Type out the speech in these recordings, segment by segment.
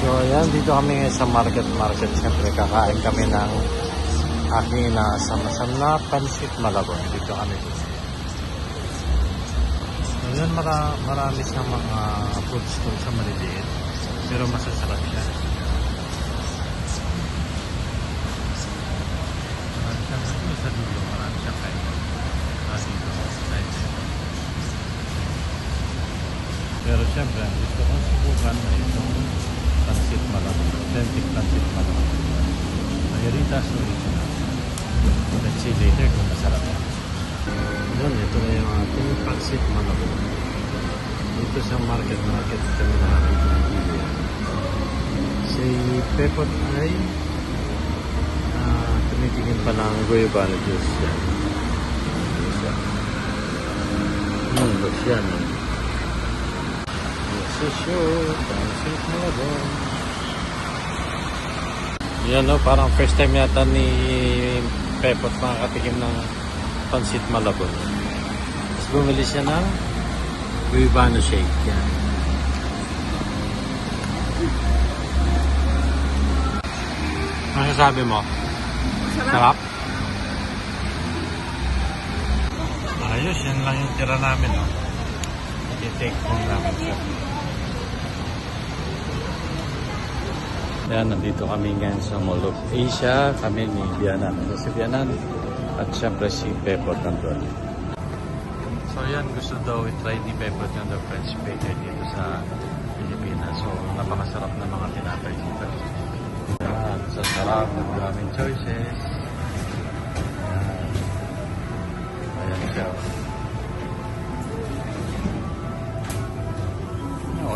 So ayan, dito kami ngayon sa market. Siyempre kakain kami ng aking inaasam-asam na pansit malabon. Dito kami. So yun, marami siyang mga food stall sa maliliit. Pero masasarap siya. Marami siyang dito sa dulo. Marami siyang kain. Dito. Pero siyempre, gusto kong subukan na itong pansit malabon. Authentic pansit malabon. Mayoritas original. Let's see later kung masarap yan. Yun, ito na yung ating pansit malabon. Dito sa market kami nakakita ng video. Si Pepot ay tumitingin pa ng guayabano juice yan. Looks yan. Pansit malabon. Yan o, parang first time yata ni Pepot makakatikim ng pansit malabon. Tapos bumili siya ng guayabano shake. Yan. Ano sasabi mo? Sarap? Ayos, yan lang yung tira namin. I-take home namin siya. Yan, nandito kami ngayon sa Mall of Asia. Kami ni Bianan. Si Bianan at syempre si Pepot nandun. So yan, gusto daw i-try ni Pepot yung French bakery dito sa Pilipinas. So napakasarap na mga tinapay dito. Yan, sa sarap, maraming choices. Yan. Ayan siya.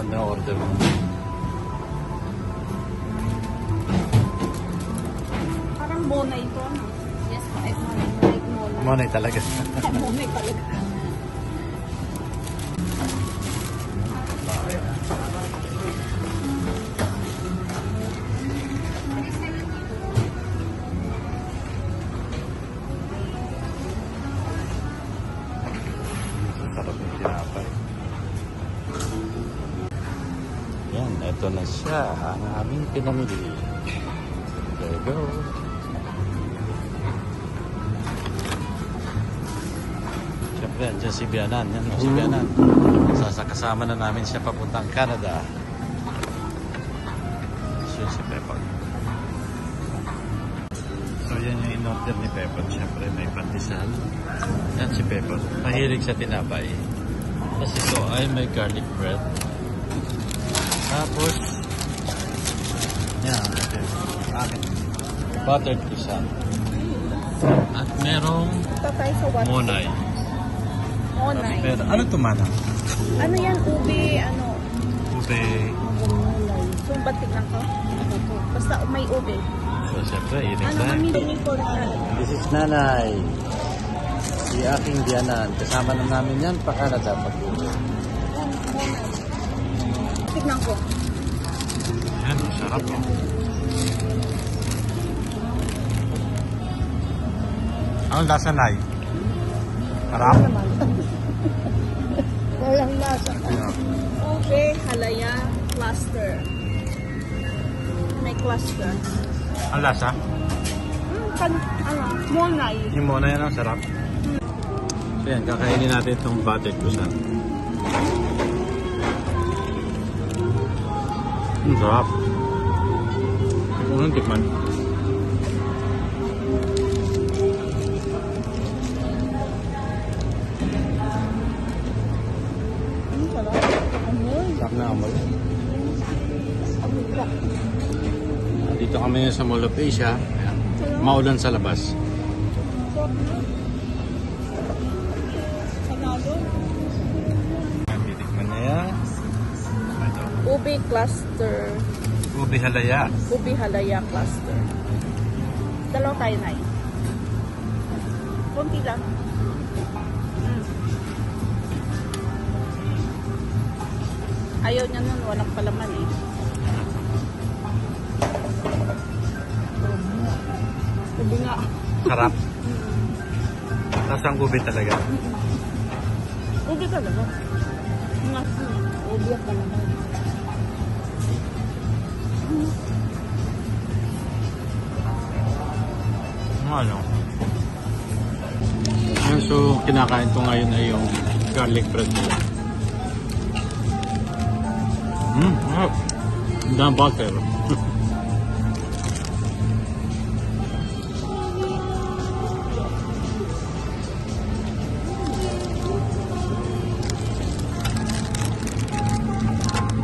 Na-order mo. Parang Monay ito, no? Yes, Monay. Monay talaga. Monay talaga. Sarap yung tinapay. Yan, ito na siya. Ang aming pinamili. There you go. Siyempre, andyan si Bianan. Yan, si Bianan. Kasama na namin siya papuntang Canada. Yun si Pepot. So, yan yung in-order ni Pepot. Siyempre, may pandesal. Yan si Pepot. Mahilig sa tinapay. Kasi ito ay may garlic bread. Tapos, yan, okay. Buttered croissant. At merong monay. Monay. Pero, ano ito, Mana? Ano yan? Ube, ano? Ube. So, batik lang ko? Basta may ube. So, siyempre, Ano kami uniform na? This is Nanay. Si aking Bianan. Kasama na namin yan pa Canada pag-uwi. Tignan ko. Yan, sarap po. Anong lasa, Nay? Sarap? Walang lasa. Ube, halaya, cluster. May cluster. Ang lasa? Monay. Yung muna yan ang sarap. So yan, kakainin natin itong buttered croissant. Ang sarap. Unang tikman. Sarap na amoy. Dito kami sa Mall of Asia. Ayan. Maulan sa labas. Titikman na yan. Ube cluster. Ube halaya. Ube halaya cluster. Dalawa tayo na. Kunti lang. Ayaw niya nun, walang palaman eh. Sabi nga. Sarap. Tapos ang ube talaga. Ube talaga. Ube talaga. ano. Ayan, so, kinakain ko ngayon ay yung garlic bread nila. Ang dami butter.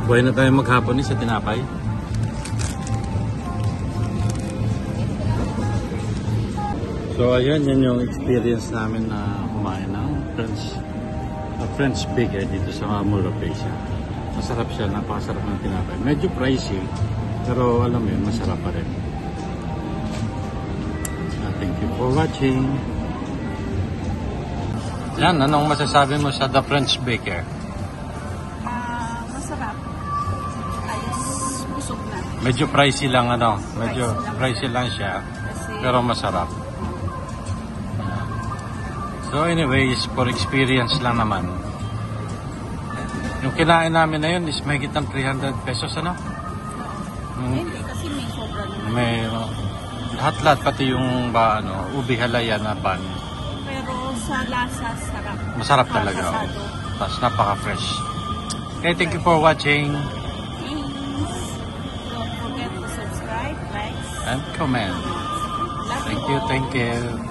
Buhay na tayo maghapon sa tinapay. So ayan, yan yung experience namin na kumain ng French baker dito sa Mall of Asia. Masarap siya, napakasarap ng tinapay. Medyo pricey, pero alam mo yun, masarap pa rin. Thank you for watching. Yan, anong masasabi mo sa The French Baker? Masarap. Ayos, busog na. Medyo pricey lang ano, medyo pricey lang siya, Kasi, pero masarap. So anyways, for experience lang naman. Yung kinain namin na yun is mahigit ng 300 pesos ano? hindi, kasi may sobrang. May lahat-lahat pati yung ubi halaya na ban. Pero sa lasa, sarap. Masarap talaga. Kasado. Tapos napaka-fresh. Okay, thank you for watching Thanks. Don't forget to subscribe, like, and comment. love Thank you you, all. thank you.